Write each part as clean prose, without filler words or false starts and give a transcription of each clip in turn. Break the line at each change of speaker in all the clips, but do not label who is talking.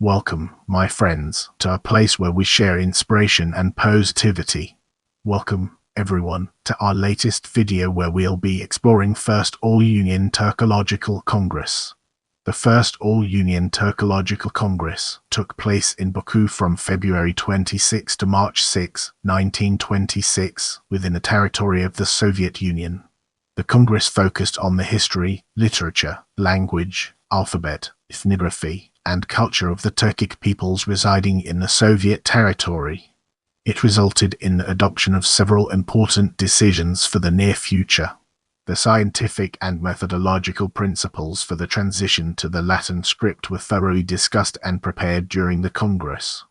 Welcome, my friends, to a place where we share inspiration and positivity. Welcome, everyone, to our latest video where we'll be exploring First All-Union Turkological Congress. The First All-Union Turkological Congress took place in Baku from February 26 to March 6, 1926, within the territory of the Soviet Union. The Congress focused on the history, literature, language, alphabet, ethnography, and culture of the Turkic peoples residing in the Soviet territory. It resulted in the adoption of several important decisions for the near future. The scientific and methodological principles for the transition to the Latin script were thoroughly discussed and prepared during the Congress.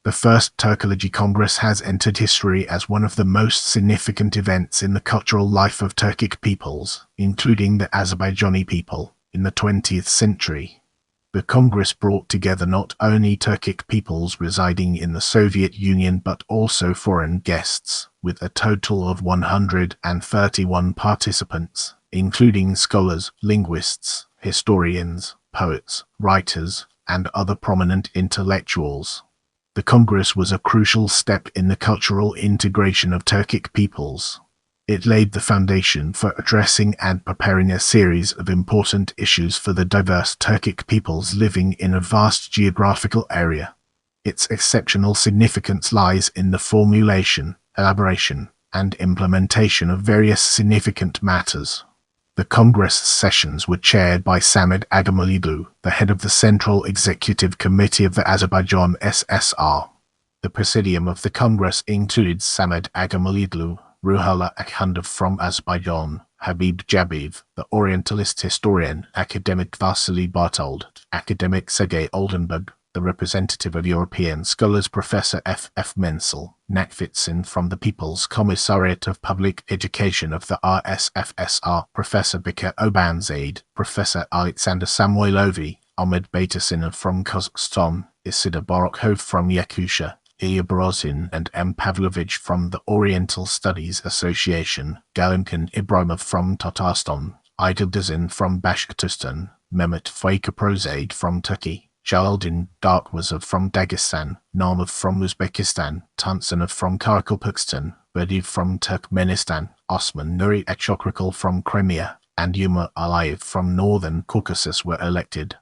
The First Turkology Congress has entered history as one of the most significant events in the cultural life of Turkic peoples, including the Azerbaijani people, in the 20th century. The Congress brought together not only Turkic peoples residing in the Soviet Union but also foreign guests, with a total of 131 participants, including scholars, linguists, historians, poets, writers, and other prominent intellectuals. The Congress was a crucial step in the cultural integration of Turkic peoples. It laid the foundation for addressing and preparing a series of important issues for the diverse Turkic peoples living in a vast geographical area. Its exceptional significance lies in the formulation, elaboration, and implementation of various significant matters. The Congress sessions were chaired by Samed Agamaliglu, the head of the Central Executive Committee of the Azerbaijan SSR. The presidium of the Congress included Samed Agamaliglu, Ruhollah Akhundov from Azerbaijan, Habib Jabiv, the Orientalist historian, academic Vasily Bartold, academic Sergei Oldenburg, the representative of European scholars Professor F. F. Menzel, Nakvitsin from the People's Commissariat of Public Education of the RSFSR, Professor Bika Obanzade, Professor Alexander Samoilovi, Ahmed Batasinov from Kazakhstan, Isidor Borokhov from Yakutia, Ilya Borozin and M. Pavlovich from the Oriental Studies Association, Galimkan Ibramov from Tatarstan, Aidil Dazin from Bashkortostan, Mehmet Faikaprozade from Turkey, Jalaluddin Darkvazov from Dagestan, Namov from Uzbekistan, Tansanov from Karakalpakstan, Berdiv from Turkmenistan, Osman Nuri Geographical from Crimea, and Umar Aliyev from Northern Caucasus were elected.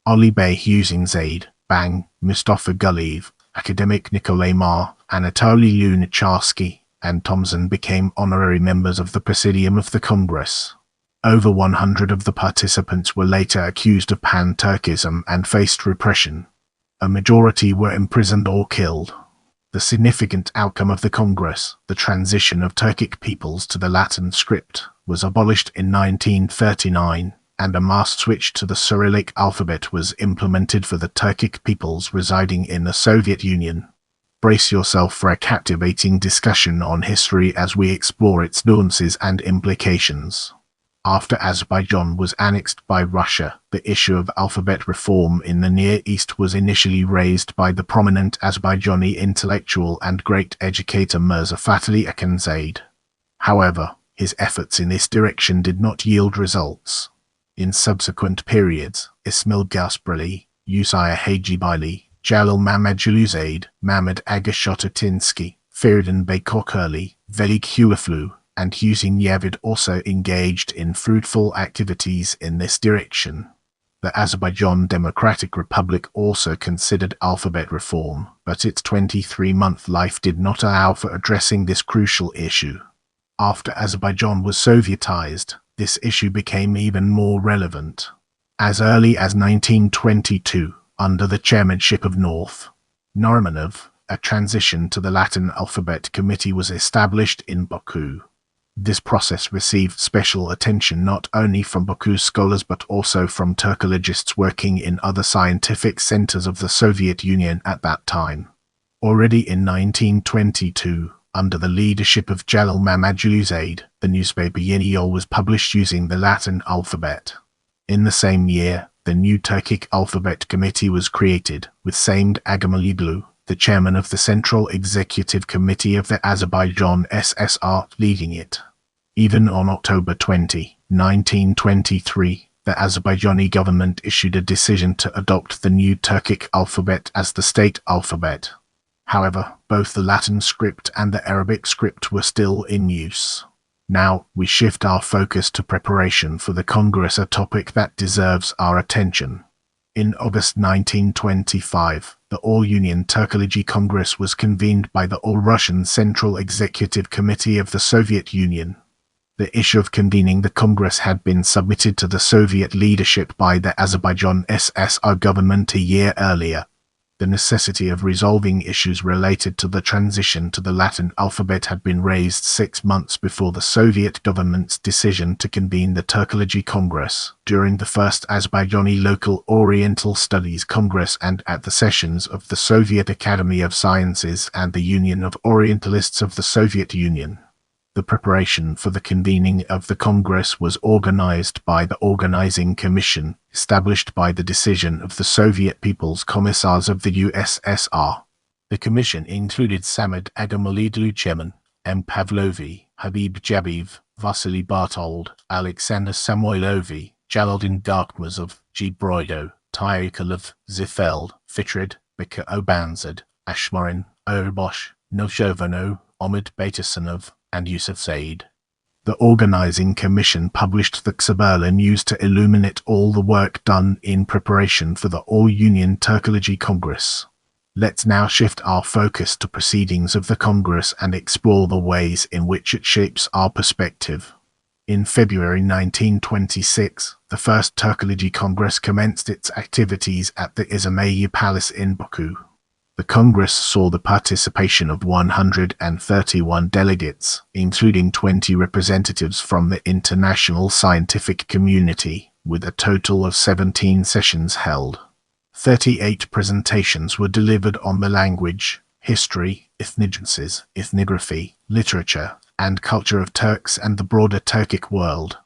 Ali Bey Husinzade, Bang, Mustafa Guliyev, academic Nikolay Mar, Anatoly Lunacharsky, and Thomson became honorary members of the Presidium of the Congress. Over 100 of the participants were later accused of pan-Turkism and faced repression. A majority were imprisoned or killed. The significant outcome of the Congress, the transition of Turkic peoples to the Latin script, was abolished in 1939. And a mass switch to the Cyrillic alphabet was implemented for the Turkic peoples residing in the Soviet Union. Brace yourself for a captivating discussion on history as we explore its nuances and implications. After Azerbaijan was annexed by Russia, the issue of alphabet reform in the Near East was initially raised by the prominent Azerbaijani intellectual and great educator Mirza Fatih Akhundzade. However, his efforts in this direction did not yield results. In subsequent periods, Ismail Gasparli, Usaya Hajibali, Jalil Mamadzuluzade, Mamad Agashototinsky, Feridun Beykokurli, Velik Huaflu, and Husin Yavid also engaged in fruitful activities in this direction. The Azerbaijan Democratic Republic also considered alphabet reform, but its 23-month life did not allow for addressing this crucial issue. After Azerbaijan was Sovietized, this issue became even more relevant. As early as 1922, under the chairmanship of North Nurimanov, a transition to the Latin alphabet committee was established in Baku. This process received special attention not only from Baku scholars but also from Turkologists working in other scientific centers of the Soviet Union at that time. Already in 1922, under the leadership of Jalil Mamadzuluzade, the newspaper Yeni Yol was published using the Latin alphabet. In the same year, the new Turkic Alphabet Committee was created, with Samed Agamaliglu, the chairman of the Central Executive Committee of the Azerbaijan SSR, leading it. Even on October 20, 1923, the Azerbaijani government issued a decision to adopt the new Turkic alphabet as the state alphabet. However, both the Latin script and the Arabic script were still in use. Now, we shift our focus to preparation for the Congress, a topic that deserves our attention. In August 1925, the All-Union Turkology Congress was convened by the All-Russian Central Executive Committee of the Soviet Union. The issue of convening the Congress had been submitted to the Soviet leadership by the Azerbaijan SSR government a year earlier. The necessity of resolving issues related to the transition to the Latin alphabet had been raised 6 months before the Soviet government's decision to convene the Turkology Congress, during the First Azerbaijani Local Oriental Studies Congress and at the sessions of the Soviet Academy of Sciences and the Union of Orientalists of the Soviet Union. The preparation for the convening of the Congress was organized by the Organizing Commission, established by the decision of the Soviet People's Commissars of the USSR. The commission included Samed Agamalidlu Chairman, M. Pavlovi, Habib Jabiv, Vasily Bartold, Alexander Samoilovi, Jalaldin Darkmazov, G. Broido, Tyakolov, Zifeld, Fitrid, Bika Obanzad, Ashmarin, Obosh, Novshovano, Omid Betasanov, and Yusuf Zaid. The Organizing Commission published the Xaberla News to illuminate all the work done in preparation for the All-Union Turkology Congress. Let's now shift our focus to proceedings of the Congress and explore the ways in which it shapes our perspective. In February 1926, the First Turkology Congress commenced its activities at the Izmaili Palace in Baku. The Congress saw the participation of 131 delegates, including 20 representatives from the international scientific community, with a total of 17 sessions held. 38 presentations were delivered on the language, history, ethnography, literature, and culture of Turks and the broader Turkic world.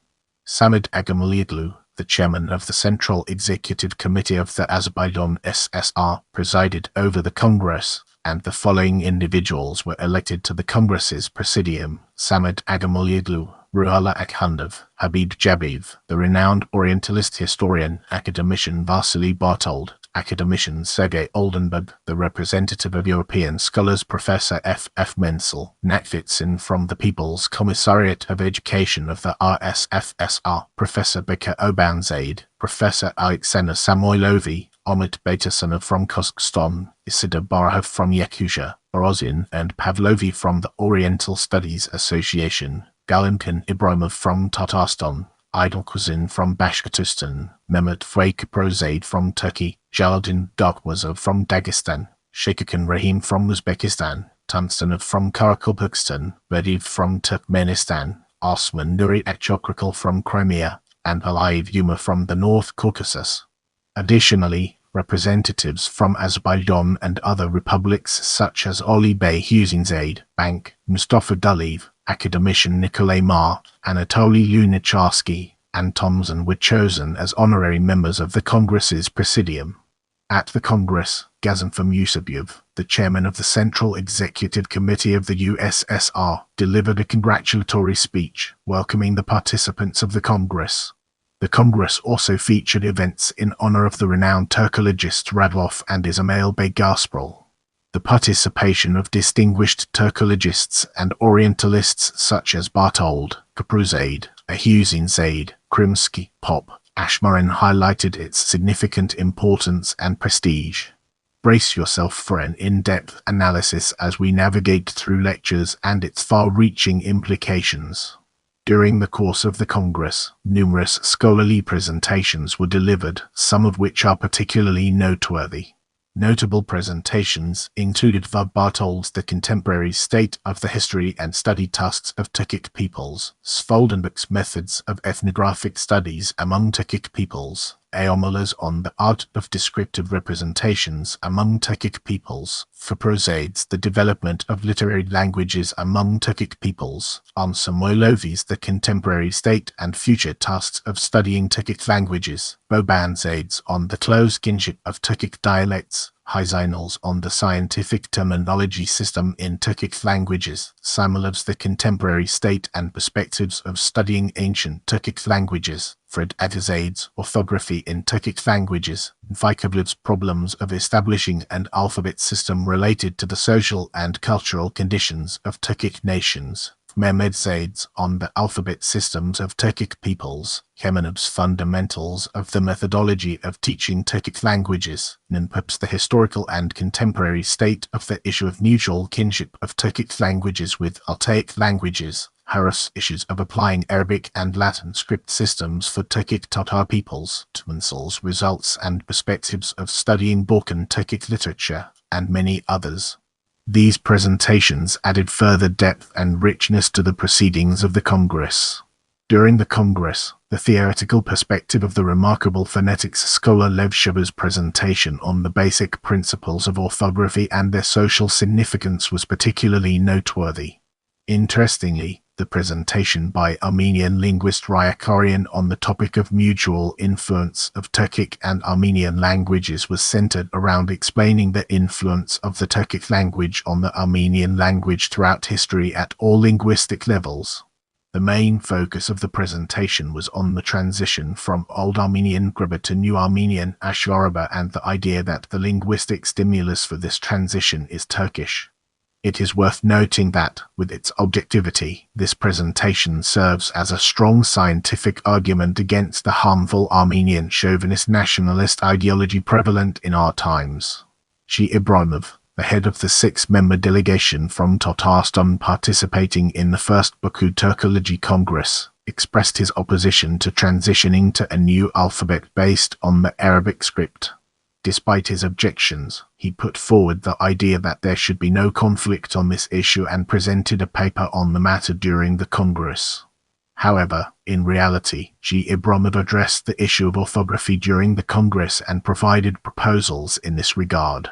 Samed Agamalidlu, the chairman of the Central Executive Committee of the Azerbaijan SSR, presided over the Congress, and the following individuals were elected to the Congress's presidium: Samed Agamalidlu, Ruhollah Akhandov, Habib Jabiv, the renowned Orientalist historian, academician Vasily Bartold, academician Sergei Oldenburg, the representative of European scholars Professor F. F. Menzel, Nakvitsin from the People's Commissariat of Education of the RSFSR, Professor Beka Obanzaid, Professor Alexander Samoilovi, Omid Betasanov from Kazakhstan, Isidor Barahov from Yakutia, Borozin and Pavlovi from the Oriental Studies Association, Galimkan Ibrahimov from Tatarstan, Aydilkuzin from Bashkortostan, Mehmet Faykaprozade from Turkey, Jalaldin Darkmazov from Dagestan, Shaikhakan Rahim from Uzbekistan, Tunstanov from Karakalpakstan, Bediv from Turkmenistan, Osman Nuri Geographical from Crimea, and Aliyev Yuma from the North Caucasus. Additionally, representatives from Azerbaijan and other republics such as Ali Bey Husinzade, Bank, Mustafa Daliyev, academician Nikolay Mar, Anatoly Lunacharsky, and Thomson were chosen as honorary members of the Congress's presidium. At the Congress, Gazanfar Musabyev, the chairman of the Central Executive Committee of the USSR, delivered a congratulatory speech welcoming the participants of the Congress. The Congress also featured events in honor of the renowned Turkologists Radloff and Ismail Bey Gasparov. The participation of distinguished Turkologists and Orientalists such as Bartold, Kapruzade, Husinzade, Krimsky, Pop, Ashmarin highlighted its significant importance and prestige. Brace yourself for an in-depth analysis as we navigate through lectures and its far-reaching implications. During the course of the Congress, numerous scholarly presentations were delivered, some of which are particularly noteworthy. Notable presentations included Bartold's The Contemporary State of the History and Study Tasks of Turkic Peoples, Svoldenberg's Methods of Ethnographic Studies Among Turkic Peoples, Eomola's On the Art of Descriptive Representations Among Turkic Peoples, Faprozade's The Development of Literary Languages Among Turkic Peoples, on Samoilovi's The Contemporary State and Future Tasks of Studying Turkic Languages, Bobanzade's On the Close Kinship of Turkic Dialects, High on the scientific terminology system in Turkic languages, simulates the contemporary state and perspectives of studying ancient Turkic languages. Fred Atazades, orthography in Turkic languages, vocabulary's problems of establishing an alphabet system related to the social and cultural conditions of Turkic nations. Mehmet Zades on the alphabet systems of Turkic peoples, Kemenev's fundamentals of the methodology of teaching Turkic languages, Ninpup's the historical and contemporary state of the issue of mutual kinship of Turkic languages with Altaic languages, Harris issues of applying Arabic and Latin script systems for Turkic Tatar peoples, Tmansal's results and perspectives of studying Balkan Turkic literature, and many others. These presentations added further depth and richness to the proceedings of the Congress. During the Congress, the theoretical perspective of the remarkable phonetics scholar Lev Shaba's presentation on the basic principles of orthography and their social significance was particularly noteworthy. Interestingly, the presentation by Armenian linguist Ryakarian on the topic of mutual influence of Turkic and Armenian languages was centered around explaining the influence of the Turkic language on the Armenian language throughout history at all linguistic levels. The main focus of the presentation was on the transition from Old Armenian Gruba to New Armenian Ashwaraba and the idea that the linguistic stimulus for this transition is Turkish. It is worth noting that, with its objectivity, this presentation serves as a strong scientific argument against the harmful Armenian chauvinist nationalist ideology prevalent in our times. G. Ibrahimov, the head of the 6-member delegation from Tatarstan participating in the First Baku Turkology Congress, expressed his opposition to transitioning to a new alphabet based on the Arabic script. Despite his objections, he put forward the idea that there should be no conflict on this issue and presented a paper on the matter during the Congress. However, in reality, G. Ibrahimov addressed the issue of orthography during the Congress and provided proposals in this regard.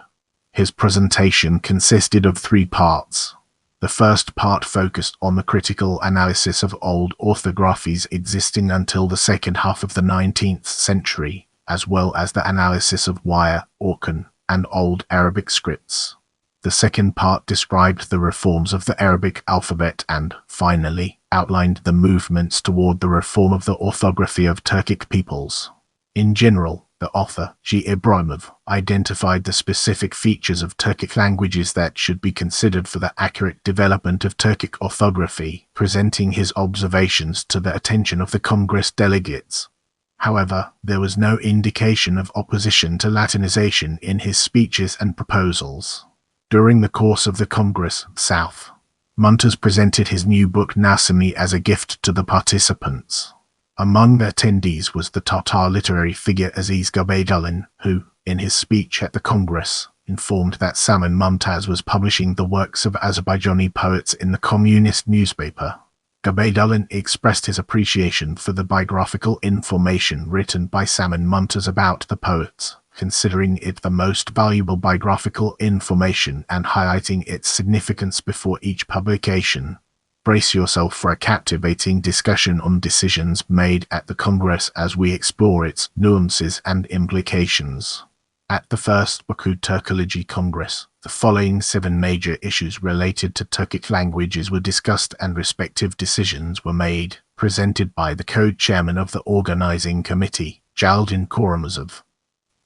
His presentation consisted of 3 parts. The first part focused on the critical analysis of old orthographies existing until the second half of the 19th century, as well as the analysis of wire, Orkan, and Old Arabic scripts. The second part described the reforms of the Arabic alphabet and, finally, outlined the movements toward the reform of the orthography of Turkic peoples. In general, the author, G. Ibrahimov, identified the specific features of Turkic languages that should be considered for the accurate development of Turkic orthography, presenting his observations to the attention of the Congress delegates. However, there was no indication of opposition to Latinization in his speeches and proposals. During the course of the Congress, South Muntas presented his new book Nasimi as a gift to the participants. Among the attendees was the Tatar literary figure Aziz Gabeydalan, who, in his speech at the Congress, informed that Saman Mumtaz was publishing the works of Azerbaijani poets in the communist newspaper. Gabeydalan expressed his appreciation for the biographical information written by Saman Mumtaz about the poets, considering it the most valuable biographical information and highlighting its significance before each publication. Brace yourself for a captivating discussion on decisions made at the Congress as we explore its nuances and implications. At the First Baku Turkology Congress, the following 7 major issues related to Turkic languages were discussed and respective decisions were made, presented by the co-chairman of the organizing committee, Jaldin Koramazov.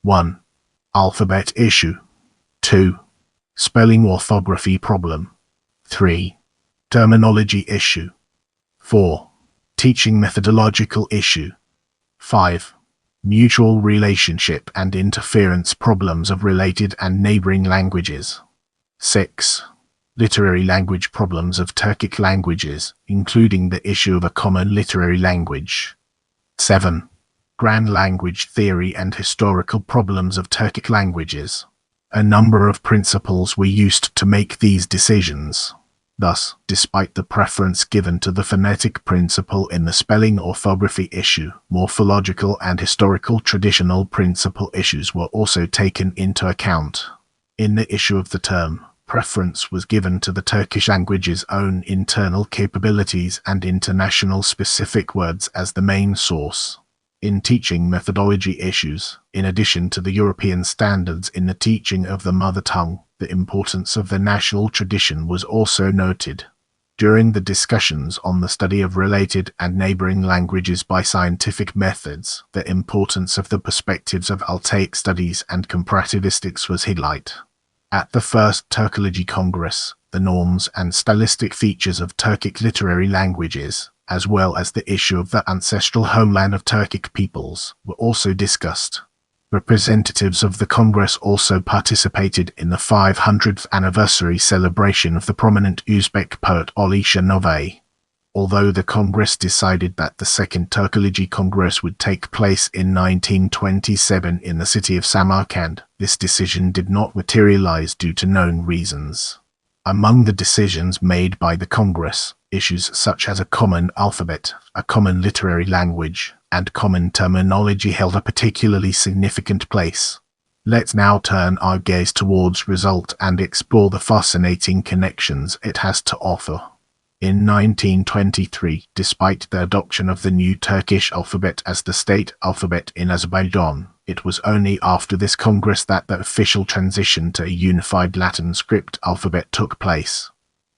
1. Alphabet issue. 2. Spelling orthography problem. 3. Terminology issue. 4. Teaching methodological issue. 5. Mutual relationship and interference problems of related and neighboring languages. 6. Literary language problems of Turkic languages, including the issue of a common literary language. 7. Grand language theory and historical problems of Turkic languages. A number of principles were used to make these decisions. Thus, despite the preference given to the phonetic principle in the spelling orthography issue, morphological and historical traditional principle issues were also taken into account. In the issue of the term, preference was given to the Turkish language's own internal capabilities and international specific words as the main source. In teaching methodology issues, in addition to the European standards in the teaching of the mother tongue, the importance of the national tradition was also noted. During the discussions on the study of related and neighboring languages by scientific methods, the importance of the perspectives of Altaic studies and comparativistics was highlighted. At the First Turkology Congress, the norms and stylistic features of Turkic literary languages, as well as the issue of the ancestral homeland of Turkic peoples, were also discussed. Representatives of the Congress also participated in the 500th anniversary celebration of the prominent Uzbek poet Ali Shah. Although the Congress decided that the Second Turkology Congress would take place in 1927 in the city of Samarkand, this decision did not materialize due to known reasons. Among the decisions made by the Congress, issues such as a common alphabet, a common literary language, and common terminology held a particularly significant place. Let's now turn our gaze towards result and explore the fascinating connections it has to offer. In 1923, despite the adoption of the new Turkish alphabet as the state alphabet in Azerbaijan, it was only after this Congress that the official transition to a unified Latin script alphabet took place.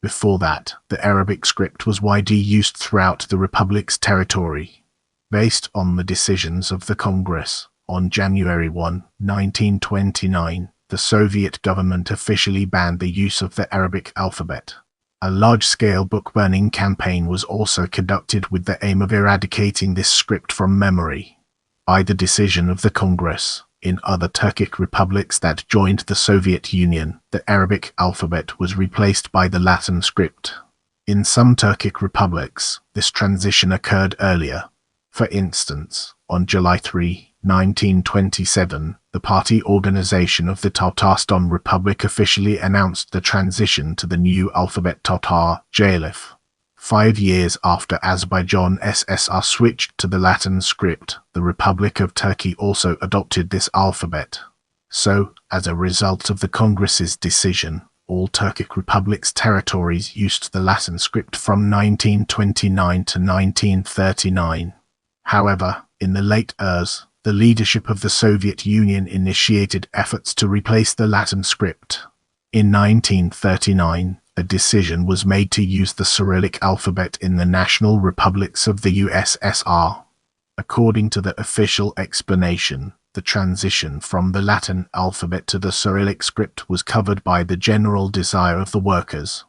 Before that, the Arabic script was widely used throughout the Republic's territory. Based on the decisions of the Congress, on January 1, 1929, the Soviet government officially banned the use of the Arabic alphabet. A large-scale book-burning campaign was also conducted with the aim of eradicating this script from memory. By the decision of the Congress, in other Turkic republics that joined the Soviet Union, the Arabic alphabet was replaced by the Latin script. In some Turkic republics, this transition occurred earlier. For instance, on July 3, 1927, the party organization of the Tatarstan Republic officially announced the transition to the new alphabet Tatar, JLF. 5 years after Azerbaijan SSR switched to the Latin script, the Republic of Turkey also adopted this alphabet. So, as a result of the Congress's decision, all Turkic republics' territories used the Latin script from 1929 to 1939. However, in the late years, the leadership of the Soviet Union initiated efforts to replace the Latin script. In 1939, a decision was made to use the Cyrillic alphabet in the national republics of the USSR. According to the official explanation, the transition from the Latin alphabet to the Cyrillic script was covered by the general desire of the workers.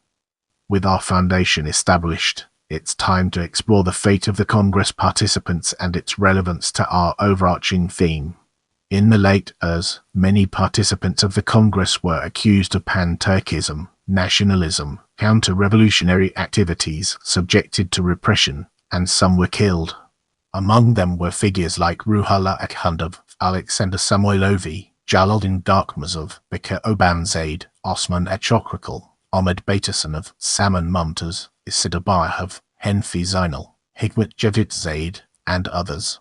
With our foundation established, it's time to explore the fate of the Congress participants and its relevance to our overarching theme. In the late years, many participants of the Congress were accused of pan-Turkism, nationalism, counter-revolutionary activities, subjected to repression, and some were killed. Among them were figures like Ruhollah Akhundov, Alexander Samoilovi, Jalaluddin Darkmazov, Bekir Obanzade, Osman Echokrakal, Ahmed Beytasanov, Saman Mumtaz, Isidor Bayahov, Henfi Zainal, Hikmet Javidzade, and others.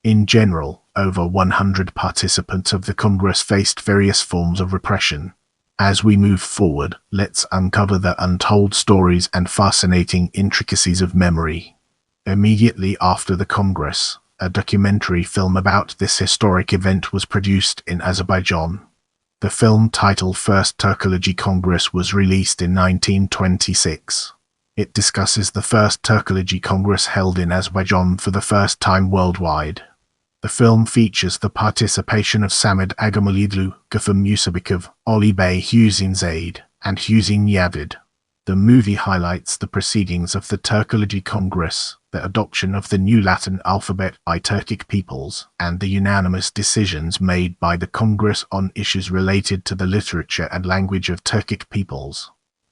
In general, over 100 participants of the Congress faced various forms of repression. As we move forward, let's uncover the untold stories and fascinating intricacies of memory. Immediately after the Congress, a documentary film about this historic event was produced in Azerbaijan. The film, titled First Turkology Congress, was released in 1926. It discusses the First Turkology Congress held in Azerbaijan for the first time worldwide. The film features the participation of Samad Agamalidlu, Gafam Yusubikov, Ali Bey Husinzade, and Husin Yavid. The movie highlights the proceedings of the Turkology Congress, the adoption of the new Latin alphabet by Turkic peoples, and the unanimous decisions made by the Congress on issues related to the literature and language of Turkic peoples.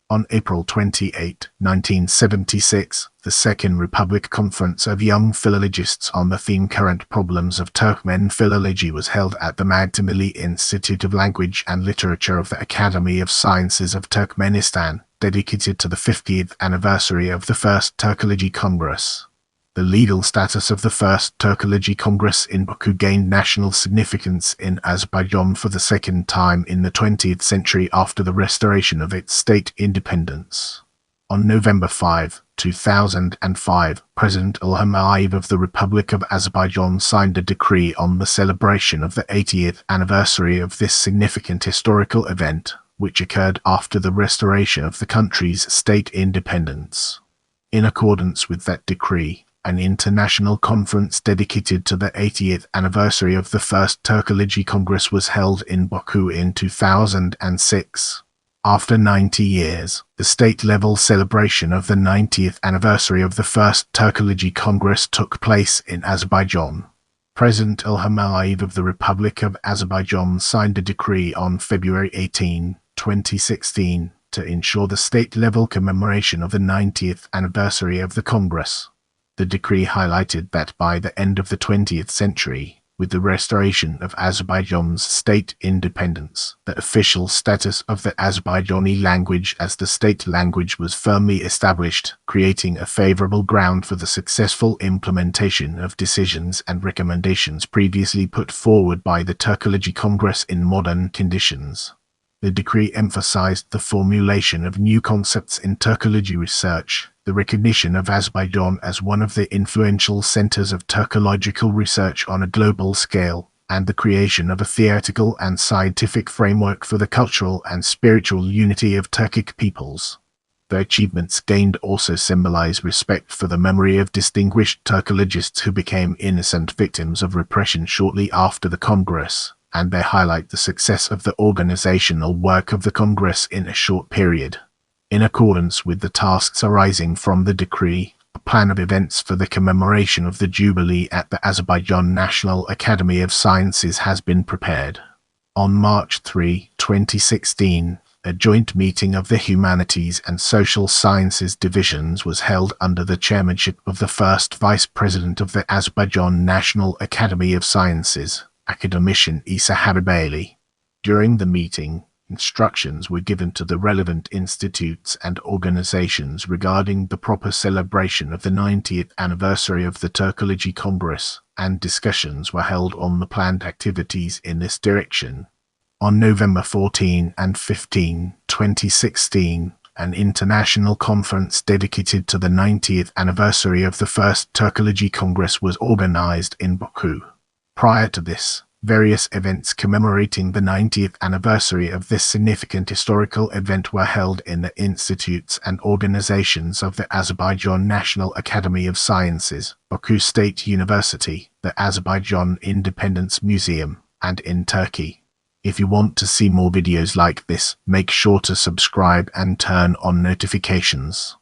On April 28, 1976, the Second Republic Conference of Young Philologists on the theme Current Problems of Turkmen Philology was held at the Magdamili Institute of Language and Literature of the Academy of Sciences of Turkmenistan, dedicated to the 50th anniversary of the First Turkology Congress. The legal status of the First Turkology Congress in Baku gained national significance in Azerbaijan for the second time in the 20th century after the restoration of its state independence. On November 5, 2005, President Ilham Aliyev of the Republic of Azerbaijan signed a decree on the celebration of the 80th anniversary of this significant historical event, which occurred after the restoration of the country's state independence. In accordance with that decree, an international conference dedicated to the 80th anniversary of the First Turkology Congress was held in Baku in 2006. After 90 years, the state-level celebration of the 90th anniversary of the First Turkology Congress took place in Azerbaijan. President Ilham Aliyev of the Republic of Azerbaijan signed a decree on February 18, 2016, to ensure the state-level commemoration of the 90th anniversary of the Congress. The decree highlighted that by the end of the 20th century, with the restoration of Azerbaijan's state independence, the official status of the Azerbaijani language as the state language was firmly established, creating a favorable ground for the successful implementation of decisions and recommendations previously put forward by the Turkology Congress in modern conditions. The decree emphasized the formulation of new concepts in Turkology research, the recognition of Azerbaijan as one of the influential centers of Turkological research on a global scale, and the creation of a theoretical and scientific framework for the cultural and spiritual unity of Turkic peoples. The achievements gained also symbolize respect for the memory of distinguished Turkologists who became innocent victims of repression shortly after the Congress, and they highlight the success of the organizational work of the Congress in a short period. In accordance with the tasks arising from the decree, a plan of events for the commemoration of the Jubilee at the Azerbaijan National Academy of Sciences has been prepared. On March 3, 2016, a joint meeting of the Humanities and Social Sciences divisions was held under the chairmanship of the first Vice President of the Azerbaijan National Academy of Sciences, Academician Isa Habibaly. During the meeting, instructions were given to the relevant institutes and organizations regarding the proper celebration of the 90th anniversary of the Turkology Congress, and discussions were held on the planned activities in this direction. On November 14 and 15, 2016, an international conference dedicated to the 90th anniversary of the First Turkology Congress was organized in Baku. Prior to this, various events commemorating the 90th anniversary of this significant historical event were held in the institutes and organizations of the Azerbaijan National Academy of Sciences, Baku State University, the Azerbaijan Independence Museum, and in Turkey. If you want to see more videos like this, make sure to subscribe and turn on notifications.